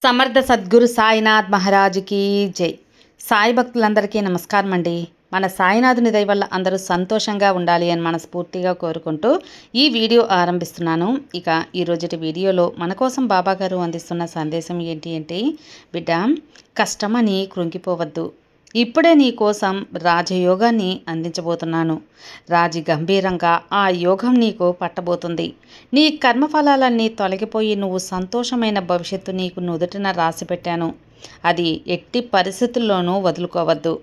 సమర్థ సద్గురు సాయినాథ్ మహారాజుకి జై. సాయి భక్తులందరికీ నమస్కారం అండి. మన సాయినాథుని దయ వల్ల అందరూ సంతోషంగా ఉండాలి అని మనస్ఫూర్తిగా కోరుకుంటూ ఈ వీడియో ఆరంభిస్తున్నాను. ఇక ఈరోజుటి వీడియోలో మన కోసం బాబాగారు అందిస్తున్న సందేశం ఏంటి అంటే, బిడ్డ, కష్టమని కృంగిపోవద్దు. ఇప్పుడే నీ కోసం రాజయోగాన్ని అందించబోతున్నాను. రాజి గంభీరంగా ఆ యోగం నీకు పట్టబోతుంది. నీ కర్మఫలాలన్నీ తొలగిపోయి నువ్వు సంతోషమైన భవిష్యత్తు నీకు నుదుటిన రాసి పెట్టాను. అది ఎట్టి పరిస్థితుల్లోనూ వదులుకోవద్దు.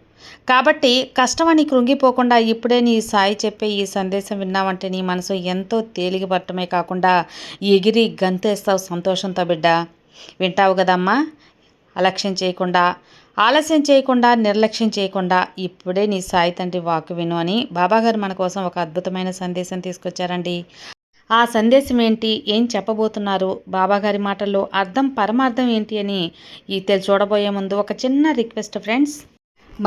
కాబట్టి కష్టమని కృంగిపోకుండా ఇప్పుడే నీ సాయి చెప్పే ఈ సందేశం విన్నావంటే నీ మనసు ఎంతో తేలికపడటమే కాకుండా ఎగిరి గంతేస్తావు సంతోషంతో. బిడ్డ, వింటావు కదమ్మా. అలక్ష్యం చేయకుండా, ఆలస్యం చేయకుండా, నిర్లక్ష్యం చేయకుండా ఇప్పుడే నీ సాయి తండ్రి వాక్కు విను అని బాబాగారు మన కోసం ఒక అద్భుతమైన సందేశం తీసుకొచ్చారండి. ఆ సందేశం ఏంటి, ఏం చెప్పబోతున్నారు, బాబాగారి మాటల్లో అర్థం పరమార్థం ఏంటి అని చూడబోయే ముందు ఒక చిన్న రిక్వెస్ట్ ఫ్రెండ్స్.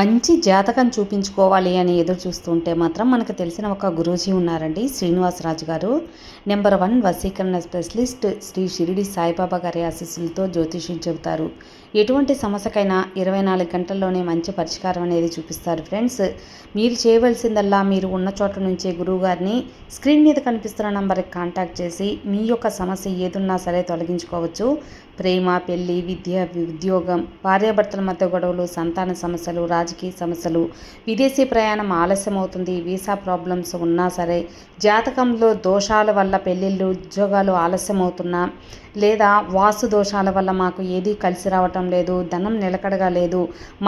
మంచి జాతకం చూపించుకోవాలి అని ఎదురు చూస్తుంటే మాత్రం మనకు తెలిసిన ఒక గురూజీ ఉన్నారండి, శ్రీనివాసరాజు గారు. నెంబర్ 1 వశీకరణ స్పెషలిస్ట్. శ్రీ షిరిడి సాయిబాబా గారి ఆశీస్సులతో జ్యోతిష్యం చెబుతారు. ఎటువంటి సమస్యకైనా 24 గంటల్లోనే మంచి పరిష్కారం అనేది చూపిస్తారు ఫ్రెండ్స్. మీరు చేయవలసిందల్లా మీరు ఉన్న చోట నుంచే గురువుగారిని స్క్రీన్ మీద కనిపిస్తున్న నంబర్కి కాంటాక్ట్ చేసి మీ యొక్క సమస్య ఏదున్నా సరే తొలగించుకోవచ్చు. ప్రేమ, పెళ్లి, విద్య, ఉద్యోగం, భార్యాభర్తల మధ్య గొడవలు, సంతాన సమస్యలు, రాజకీయ సమస్యలు, విదేశీ ప్రయాణం ఆలస్యం అవుతుంది, వీసా ప్రాబ్లమ్స్ ఉన్నా సరే, జాతకంలో దోషాల వల్ల పెళ్ళిళ్ళు, ఉద్యోగాలు ఆలస్యం అవుతున్నా, లేదా వాస్తు దోషాల వల్ల మాకు ఏదీ కలిసి రావటం లేదు, ధనం నిలకడగా లేదు,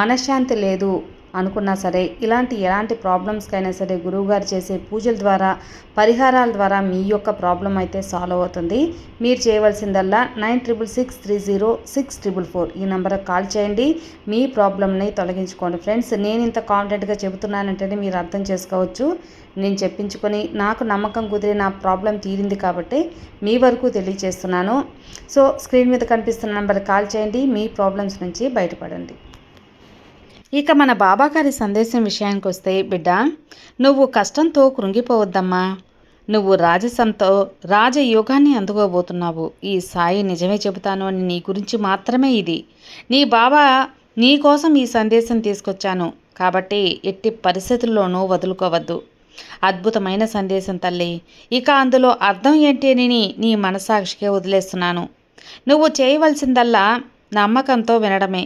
మనశ్శాంతి లేదు అనుకున్నా సరే, ఎలాంటి ప్రాబ్లమ్స్కైనా సరే గురువుగారు చేసే పూజల ద్వారా, పరిహారాల ద్వారా మీ యొక్క ప్రాబ్లం అయితే సాల్వ్ అవుతుంది. మీరు చేయవలసిందల్లా 9666306444 ఈ నెంబర్కి కాల్ చేయండి. మీ ప్రాబ్లమ్ని తొలగించుకోండి ఫ్రెండ్స్. నేను ఇంత కాన్ఫిడెంట్గా చెబుతున్నానంటేనే మీరు అర్థం చేసుకోవచ్చు. నేను చెప్పించుకొని నాకు నమ్మకం కుదిరి నా ప్రాబ్లం తీరింది కాబట్టి మీ వరకు తెలియజేస్తున్నాను. సో స్క్రీన్ మీద కనిపిస్తున్న నెంబర్కి కాల్ చేయండి. మీ ప్రాబ్లమ్స్ నుంచి బయటపడండి. ఇక మన బాబాగారి సందేశం విషయానికి వస్తే, బిడ్డ, నువ్వు కష్టంతో కృంగిపోవద్దమ్మా. నువ్వు రాజయోగాన్ని అందుకోబోతున్నావు. ఈ సాయి నిజమే చెబుతాను అని నీ గురించి మాత్రమే ఇది. నీ బాబా నీ కోసం ఈ సందేశం తీసుకొచ్చాను కాబట్టి ఎట్టి పరిస్థితుల్లోనూ వదులుకోవద్దు. అద్భుతమైన సందేశం తల్లి. ఇక అందులో అర్థం ఏంటి అని నీ మనసాక్షికే వదిలేస్తున్నాను. నువ్వు చేయవలసిందల్లా నమ్మకంతో వినడమే,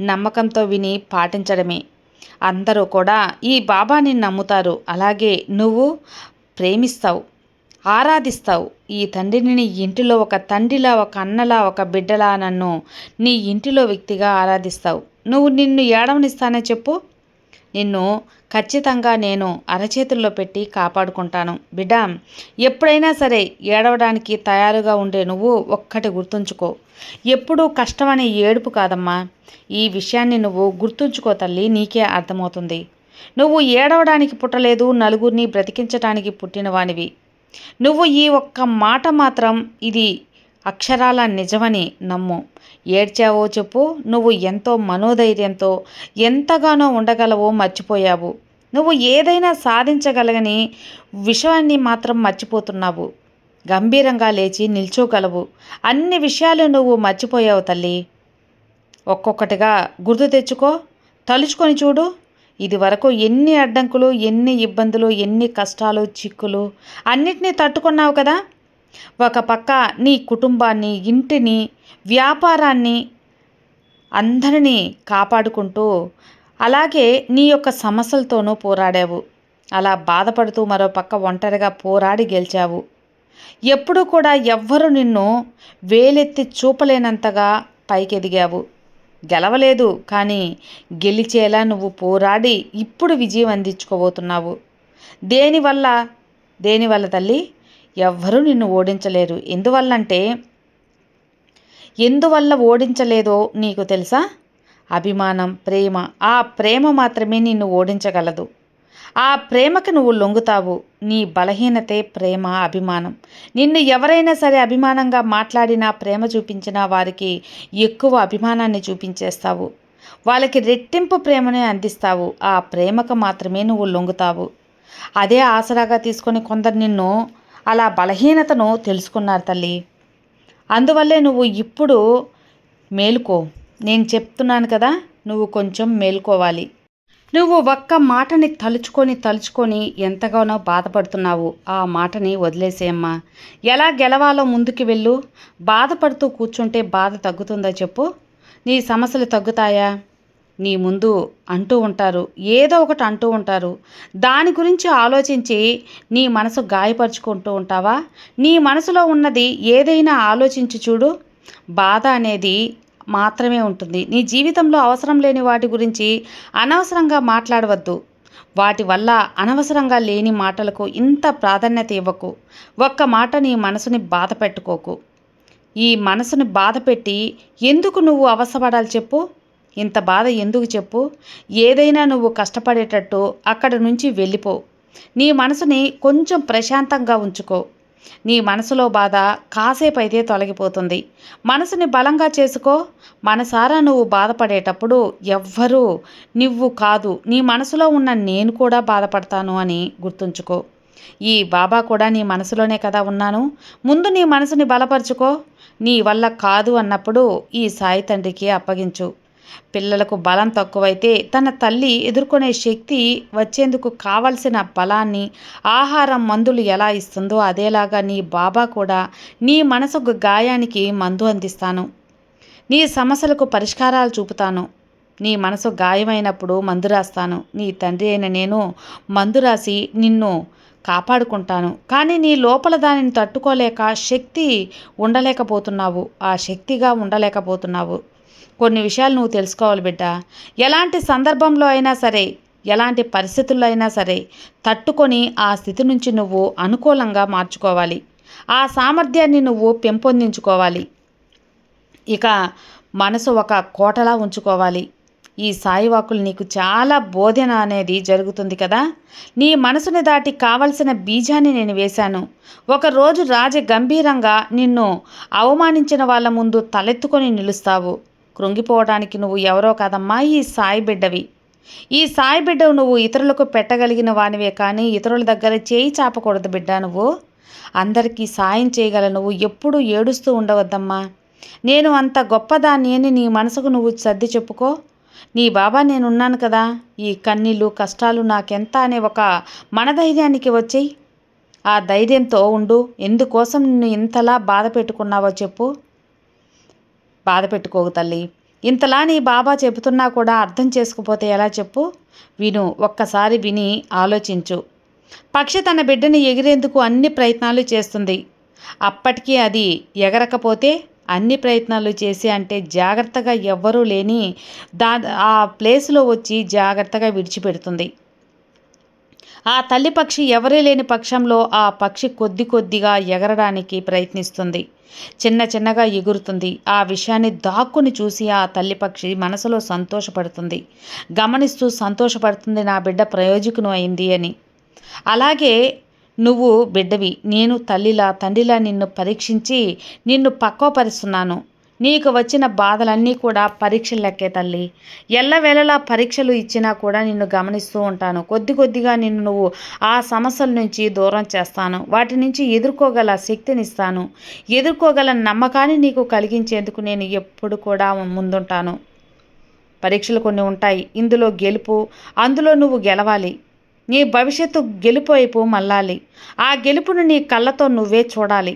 నమ్మకంతో విని పాటించడమే. అందరూ కూడా ఈ బాబాని నమ్ముతారు. అలాగే నువ్వు ప్రేమిస్తావు, ఆరాధిస్తావు. ఈ తండ్రిని నీ ఇంటిలో ఒక తండ్రిలా, ఒక అన్నలా, ఒక బిడ్డలా, నన్ను నీ ఇంటిలో వ్యక్తిగా ఆరాధిస్తావు. నిన్ను ఏడవనిస్తానే చెప్పు. నిన్ను ఖచ్చితంగా నేను అరచేతుల్లో పెట్టి కాపాడుకుంటాను. బిడ్డ, ఎప్పుడైనా సరే ఏడవడానికి తయారుగా ఉండే నువ్వు ఒక్కటి గుర్తుంచుకో, ఎప్పుడూ కష్టమనే ఏడుపు కాదమ్మా. ఈ విషయాన్ని నువ్వు గుర్తుంచుకో తల్లి, నీకే అర్థమవుతుంది. నువ్వు ఏడవడానికి పుట్టలేదు, నలుగురిని బ్రతికించడానికి పుట్టినవానివి. నువ్వు ఈ ఒక్క మాట మాత్రం ఇది అక్షరాల నిజమని నమ్ము. ఏడ్చావో చెప్పు, నువ్వు ఎంతో మనోధైర్యంతో ఎంతగానో ఉండగలవో మర్చిపోయావు. నువ్వు ఏదైనా సాధించగలగని విషయాన్ని మాత్రం మర్చిపోతున్నావు. గంభీరంగా లేచి నిల్చోగలవు. అన్ని విషయాలు నువ్వు మర్చిపోయావు తల్లి. ఒక్కొక్కటిగా గుర్తు తెచ్చుకో, తలుచుకొని చూడు. ఇది వరకు ఎన్ని అడ్డంకులు, ఎన్ని ఇబ్బందులు, ఎన్ని కష్టాలు, చిక్కులు అన్నిటినీ తట్టుకున్నావు కదా. ఒక పక్క నీ కుటుంబాన్ని, ఇంటిని, వ్యాపారాన్ని, అందరినీ కాపాడుకుంటూ అలాగే నీ యొక్క సమస్యలతోనూ పోరాడావు. అలా బాధపడుతూ మరో పక్క ఒంటరిగా పోరాడి గెలిచావు. ఎప్పుడూ కూడా ఎవ్వరూ నిన్ను వేలెత్తి చూపలేనంతగా పైకెదిగావు. గెలవలేదు, కానీ గెలిచేలా నువ్వు పోరాడి ఇప్పుడు విజయం అందించుకోబోతున్నావు. దేనివల్ల తల్లి? ఎవ్వరూ నిన్ను ఓడించలేరు. ఎందువల్ల ఓడించలేదో నీకు తెలుసా? అభిమానం, ప్రేమ. ఆ ప్రేమ మాత్రమే నిన్ను ఓడించగలదు. ఆ ప్రేమకి నువ్వు లొంగుతావు. నీ బలహీనతే ప్రేమ, అభిమానం. నిన్ను ఎవరైనా సరే అభిమానంగా మాట్లాడినా, ప్రేమ చూపించినా వారికి ఎక్కువ అభిమానాన్ని చూపించేస్తావు. వాళ్ళకి రెట్టింపు ప్రేమనే అందిస్తావు. ఆ ప్రేమకు మాత్రమే నువ్వు లొంగుతావు. అదే ఆసరాగా తీసుకొని కొందరు నిన్ను అలా బలహీనతను తెలుసుకున్నారు తల్లి. అందువల్లే నువ్వు ఇప్పుడు మేలుకో. నేను చెప్తున్నాను కదా, నువ్వు కొంచెం మేలుకోవాలి. నువ్వు ఒక్క మాటని తలుచుకొని ఎంతగానో బాధపడుతున్నావు. ఆ మాటని వదిలేసేయమ్మా. ఎలా గెలవాలో ముందుకు వెళ్ళు. బాధపడుతూ కూర్చుంటే బాధ తగ్గుతుందా చెప్పు? నీ సమస్యలు తగ్గుతాయా? నీ ముందు అంటూ ఉంటారు, ఏదో ఒకటి అంటూ ఉంటారు. దాని గురించి ఆలోచించి నీ మనసు గాయపరుచుకుంటూ ఉంటావా? నీ మనసులో ఉన్నది ఏదైనా ఆలోచించి చూడు. బాధ అనేది మాత్రమే ఉంటుంది. నీ జీవితంలో అవసరం లేని వాటి గురించి అనవసరంగా మాట్లాడవద్దు. వాటి వల్ల అనవసరంగా లేని మాటలకు ఇంత ప్రాధాన్యత ఇవ్వకు. ఒక్క మాట నీ మనసుని బాధ పెట్టుకోకు. ఈ మనసుని బాధ పెట్టి ఎందుకు నువ్వు అవసపడాలి చెప్పు? ఇంత బాధ ఎందుకు చెప్పు? ఏదైనా నువ్వు కష్టపడేటట్టు అక్కడి నుంచి వెళ్ళిపో. నీ మనసుని కొంచెం ప్రశాంతంగా ఉంచుకో. నీ మనసులో బాధ కాసేపు అయితే తొలగిపోతుంది. మనసుని బలంగా చేసుకో. మనసారా నువ్వు బాధపడేటప్పుడు ఎవ్వరూ నువ్వు కాదు, నీ మనసులో ఉన్న నేను కూడా బాధపడతాను అని గుర్తుంచుకో. ఈ బాబా కూడా నీ మనసులోనే కదా ఉన్నాను. ముందు నీ మనసుని బలపరుచుకో. నీ వల్ల కాదు అన్నప్పుడు ఈ సాయి తండ్రికి అప్పగించు. పిల్లలకు బలం తక్కువైతే తన తల్లి ఎదుర్కొనే శక్తి వచ్చేందుకు కావలసిన బలాన్ని, ఆహారం, మందులు ఎలా ఇస్తుందో అదేలాగా నీ బాబా కూడా నీ మనసుకు గాయానికి మందు అందిస్తాను. నీ సమస్యలకు పరిష్కారాలు చూపుతాను. నీ మనసు గాయమైనప్పుడు మందు రాస్తాను. నీ తండ్రి అయిన నేను మందు రాసి నిన్ను కాపాడుకుంటాను. కానీ నీ లోపల దానిని తట్టుకోలేక శక్తి ఉండలేకపోతున్నావు. ఆ శక్తిగా ఉండలేకపోతున్నావు. కొన్ని విషయాలు నువ్వు తెలుసుకోవాలి బిడ్డ. ఎలాంటి సందర్భంలో అయినా సరే, ఎలాంటి పరిస్థితుల్లో అయినా సరే తట్టుకొని ఆ స్థితి నుంచి నువ్వు అనుకూలంగా మార్చుకోవాలి. ఆ సామర్థ్యాన్ని నువ్వు పెంపొందించుకోవాలి. ఇక మనసు ఒక కోటలా ఉంచుకోవాలి. ఈ సాయి వాక్కులు నీకు చాలా బోధన అనేది జరుగుతుంది కదా. నీ మనసుని దాటి కావలసిన బీజాన్ని నేను వేశాను. ఒకరోజు గంభీరంగా నిన్ను అవమానించిన వాళ్ళ ముందు తలెత్తుకొని నిలుస్తావు. కృంగిపోవడానికి నువ్వు ఎవరో కాదమ్మా, ఈ సాయి బిడ్డవి. ఈ సాయి బిడ్డవు. నువ్వు ఇతరులకు పెట్టగలిగిన వానివే కానీ ఇతరుల దగ్గర చేయి చాపకూడదు బిడ్డ. నువ్వు అందరికీ సాయం చేయగల నువ్వు ఎప్పుడూ ఏడుస్తూ ఉండవద్దమ్మా. నేను అంత గొప్పదాన్ని అని నీ మనసుకు నువ్వు సర్ది చెప్పుకో. నీ బాబా నేనున్నాను కదా, ఈ కన్నీళ్ళు కష్టాలు నాకెంత అనే ఒక మనధైర్యానికి వచ్చేయి. ఆ ధైర్యంతో ఉండు. ఎందుకోసం నిన్ను ఇంతలా బాధ పెట్టుకున్నావో చెప్పు. బాధ పెట్టుకోకు తల్లి. ఇంతలా నీ బాబా చెబుతున్నా కూడా అర్థం చేసుకుపోతే ఎలా చెప్పు? విను, ఒక్కసారి విని ఆలోచించు. పక్షి తన బిడ్డని ఎగిరేందుకు అన్ని ప్రయత్నాలు చేస్తుంది. అప్పటికీ అది ఎగరకపోతే అన్ని ప్రయత్నాలు చేసి అంటే జాగ్రత్తగా ఎవ్వరూ లేని ఆ ప్లేస్లో వచ్చి జాగ్రత్తగా విడిచిపెడుతుంది. ఆ తల్లి పక్షి ఎవరే లేని పక్షంలో ఆ పక్షి కొద్దిగా ఎగరడానికి ప్రయత్నిస్తుంది. చిన్నగా ఎగురుతుంది. ఆ విషయాన్ని దాక్కుని చూసి ఆ తల్లి పక్షి మనసులో సంతోషపడుతుంది. గమనిస్తూ సంతోషపడుతుంది, నా బిడ్డ ప్రయోజకును అయింది అని. అలాగే నువ్వు బిడ్డవి. నేను తండ్రిలా నిన్ను పరీక్షించి నిన్ను పక్వపరుస్తున్నాను. నీకు వచ్చిన బాధలన్నీ కూడా పరీక్షలు లెక్కే తల్లి. ఎల్లవేళలా పరీక్షలు ఇచ్చినా కూడా నిన్ను గమనిస్తూ ఉంటాను. కొద్దిగా నిన్ను నువ్వు ఆ సమస్యల నుంచి దూరం చేస్తాను. వాటి నుంచి ఎదుర్కోగల శక్తినిస్తాను. ఎదుర్కోగల నమ్మకాన్ని నీకు కలిగించేందుకు నేను ఎప్పుడు కూడా ముందుంటాను. పరీక్షలు కొన్ని ఉంటాయి. ఇందులో గెలుపు, అందులో నువ్వు గెలవాలి. నీ భవిష్యత్తు గెలుపు వైపు మళ్ళాలి. ఆ గెలుపును నీ కళ్ళతో నువ్వే చూడాలి.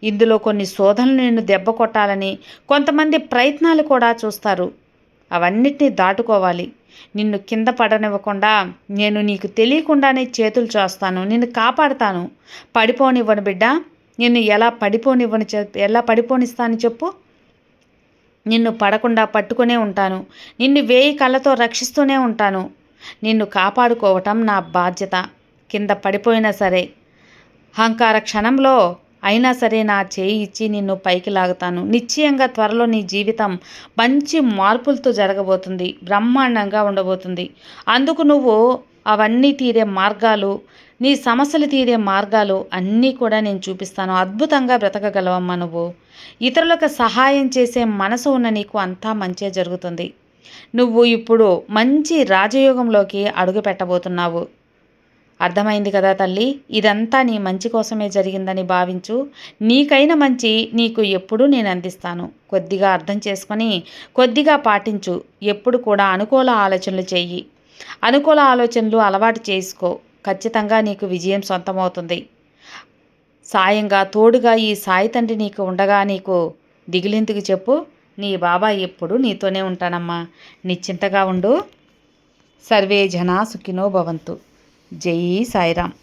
ఇందులో కొన్ని శోధనలు నిన్ను దెబ్బ కొట్టాలని కొంతమంది ప్రయత్నాలు కూడా చూస్తారు. అవన్నిటినీ దాటుకోవాలి. నిన్ను కింద పడనివ్వకుండా నేను నీకు తెలియకుండానే చేతులు చేస్తాను. నిన్ను కాపాడుతాను. పడిపోనివ్వను బిడ్డ. నిన్ను ఎలా పడిపోనిస్తాను చెప్పు? నిన్ను పడకుండా పట్టుకునే ఉంటాను. నిన్ను 1000 కళ్ళతో రక్షిస్తూనే ఉంటాను. నిన్ను కాపాడుకోవటం నా బాధ్యత. కింద పడిపోయినా సరే, అహంకార క్షణంలో అయినా సరే నా చేయి ఇచ్చి నిన్ను పైకి లాగుతాను. నిశ్చయంగా త్వరలో నీ జీవితం మంచి మార్పులతో జరగబోతుంది. బ్రహ్మాండంగా ఉండబోతుంది. అందుకు నువ్వు అవన్నీ తీరే మార్గాలు, నీ సమస్యలు తీరే మార్గాలు అన్నీ కూడా నేను చూపిస్తాను. అద్భుతంగా బ్రతకగలవమ్మా నువ్వు. ఇతరులకు సహాయం చేసే మనసు ఉన్న నీకు అంతా మంచే జరుగుతుంది. నువ్వు ఇప్పుడు మంచి రాజయోగంలోకి అడుగు పెట్టబోతున్నావు. అర్థమైంది కదా తల్లి, ఇదంతా నీ మంచి కోసమే జరిగిందని భావించు. నీకైన మంచి నీకు ఎప్పుడూ నేను అందిస్తాను. కొద్దిగా అర్థం చేసుకొని కొద్దిగా పాటించు. ఎప్పుడు కూడా అనుకూల ఆలోచనలు చెయ్యి. అనుకూల ఆలోచనలు అలవాటు చేసుకో. ఖచ్చితంగా నీకు విజయం సొంతమవుతుంది. సాయంగా తోడుగా ఈ సాయి తండ్రి నీకు ఉండగా నీకు దిగులెందుకు చెప్పు. నీ బాబా ఎప్పుడు నీతోనే ఉంటానమ్మా. నిశ్చింతగా ఉండు. సర్వే జనా సుఖినో భవంతు. జై సాయిరామ్.